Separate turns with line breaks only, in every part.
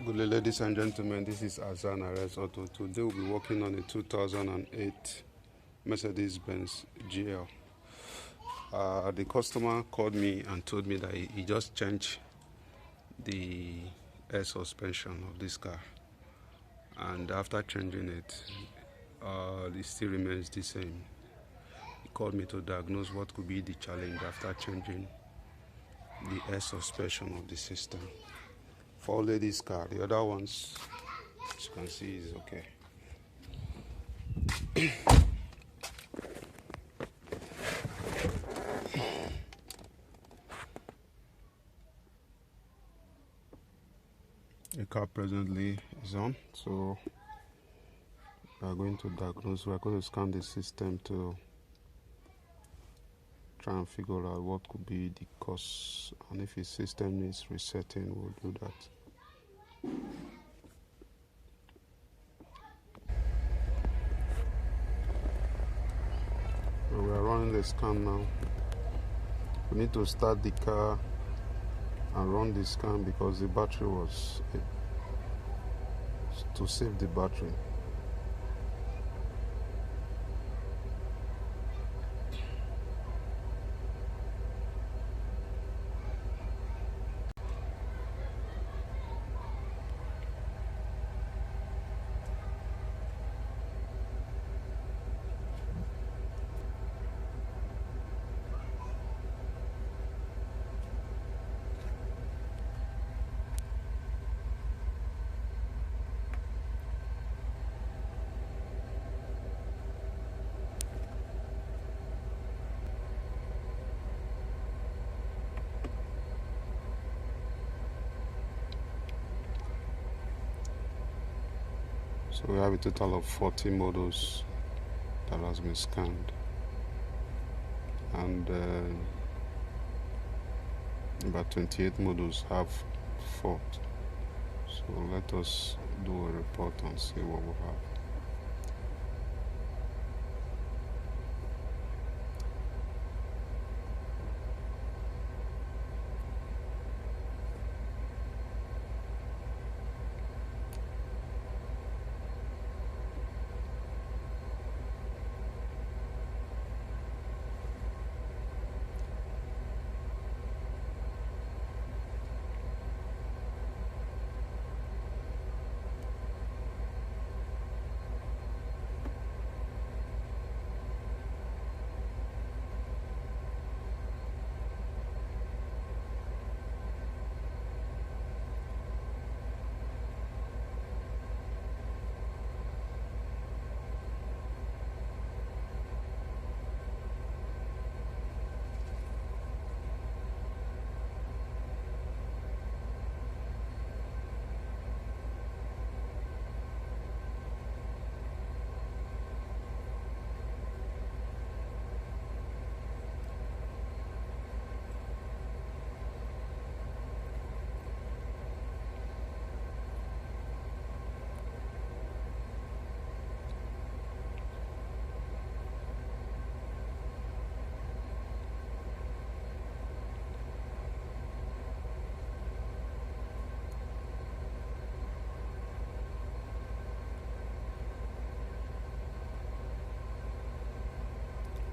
Good day, ladies and gentlemen, this is Azan Ares Auto. Today we'll be working on a 2008 Mercedes Benz GL. The customer called me and told me that he just changed the air suspension of this car, and after changing it, it still remains the same. He called me to diagnose what could be the challenge after changing the air suspension of the system. For only this car, the other ones, as you can see, is okay. The car presently is on, so we are going to diagnose. We are going to scan the system to try and figure out what could be the cause, and if the system needs resetting, we'll do that. So we are running the scan now. We need to start the car and run the scan because the battery was to save the battery. So we have a total of 40 models that has been scanned, and about 28 models have fault. So let us do a report and see what we have.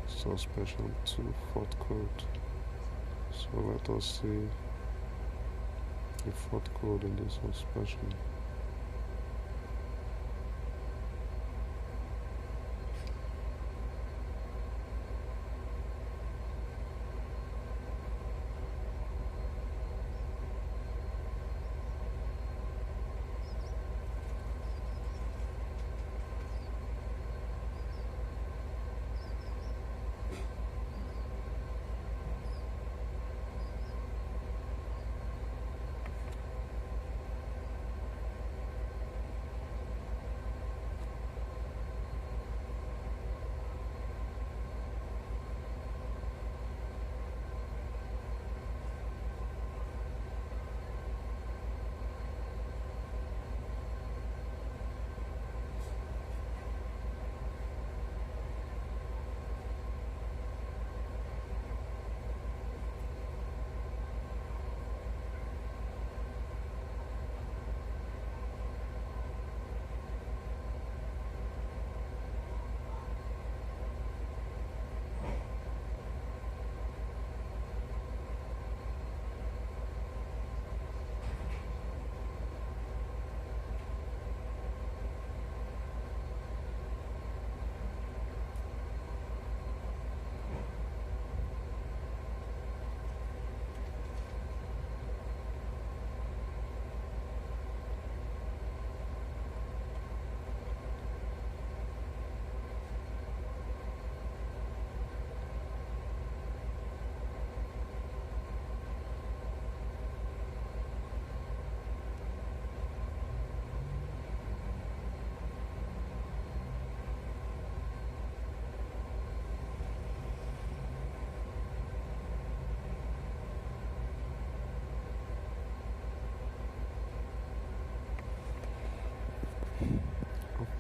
Suspension to fault code. So let us see the fault code in this suspension.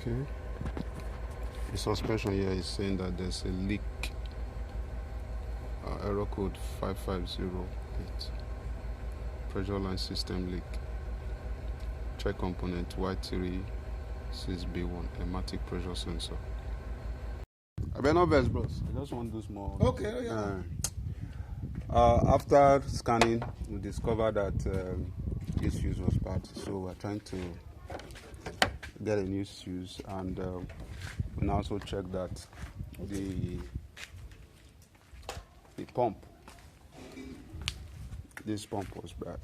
Okay. The suspension here is saying that there's a leak. Error code 5508. Pressure line system leak. Check component Y36B1 Airmatic pressure sensor. I better not vest, bros. I just want to do small.
Okay, yeah.
After scanning, we discovered that this fuse was bad, so we're trying to get a new fuse, and we also check that the pump, this pump was bad,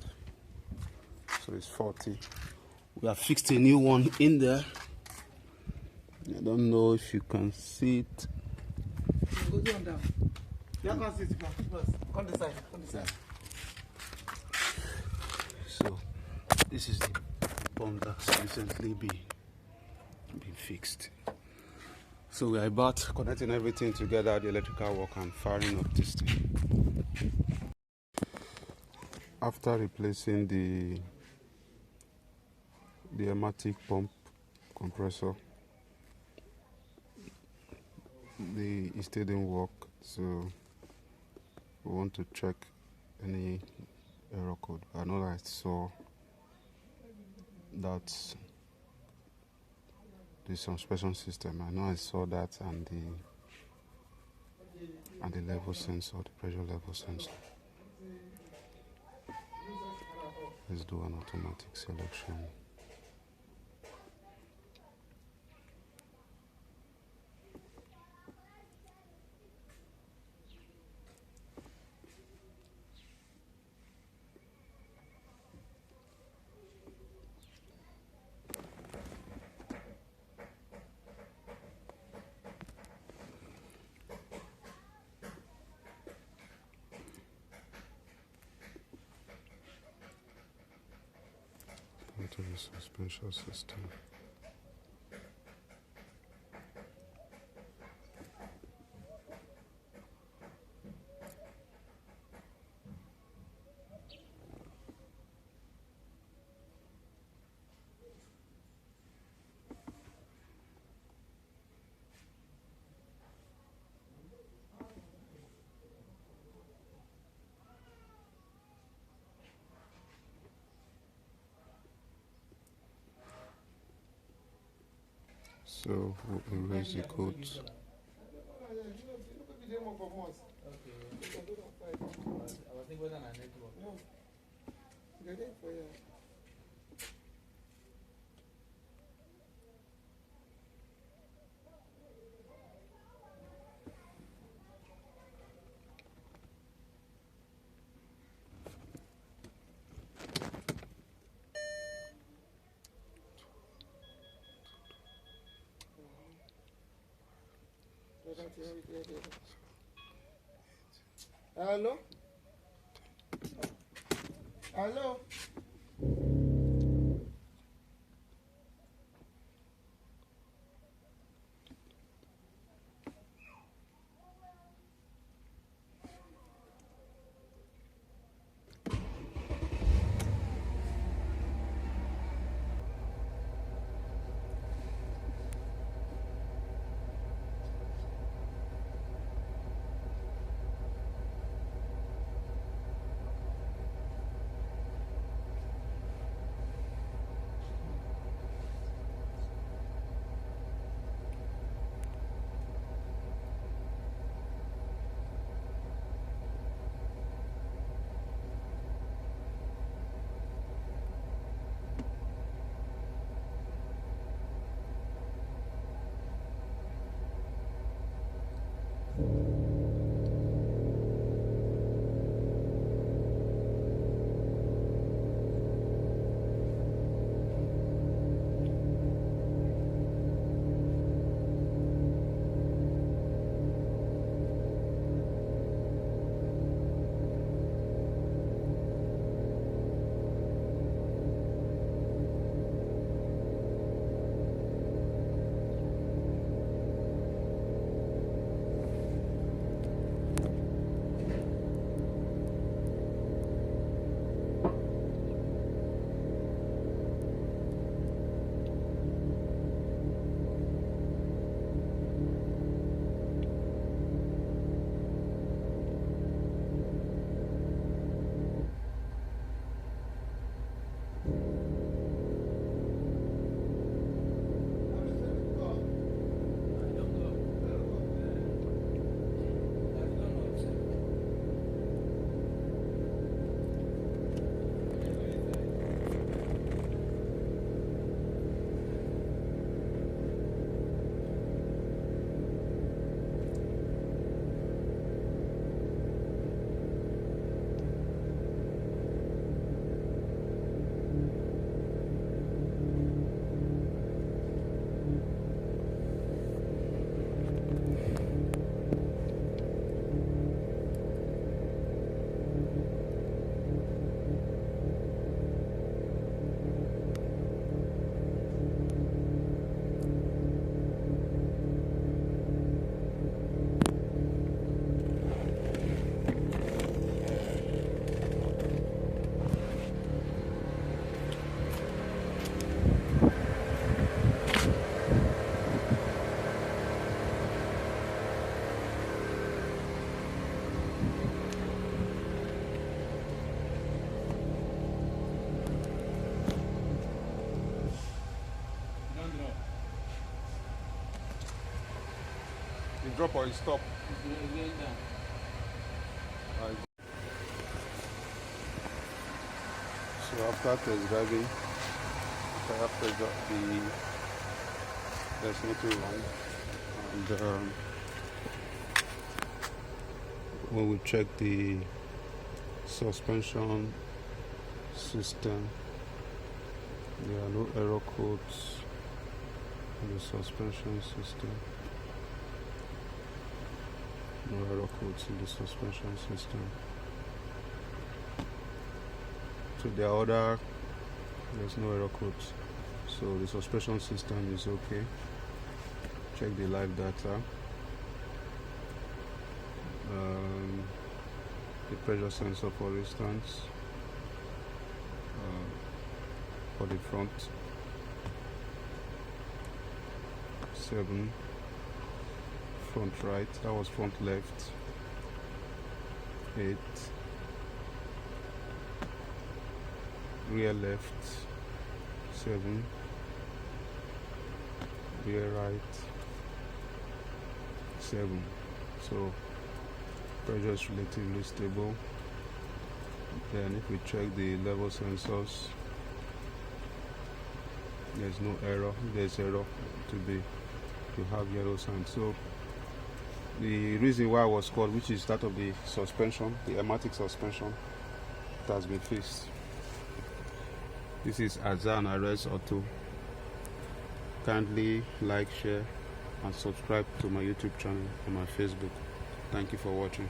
so it's faulty. We have fixed a new one in there. I don't know if you can see it.
Go down. You can see it first. Come this side.
So this is the pump that's recently been fixed. So we are about connecting everything together, the electrical work and firing up this thing. After replacing the Airmatic pump compressor, it still didn't work, so we want to check any error code. I know that I saw that the suspension system. I know I saw that, and the level sensor, the pressure level sensor. Let's do an automatic selection. Into the suspension system. So we'll erase the codes.
Hello? Hello?
drop or it stop?
It's going down.
So after test driving, tire pressure, there's nothing wrong, and when we check the suspension system, there are no error codes in the suspension system. No error codes in the suspension system. So there's no error codes. So the suspension system is okay. Check the live data. The pressure sensor, for instance, for the front, 7, front right, that was front left, 8, rear left, 7, rear right, 7. So pressure is relatively stable. Then if we check the level sensors, there's no error. If there's error, to have yellow sign. So the reason why I was called, which is that of the suspension, the Airmatic suspension, it has been fixed. This is it.Watch Auto. Kindly like, share and subscribe to my YouTube channel and my Facebook. Thank you for watching.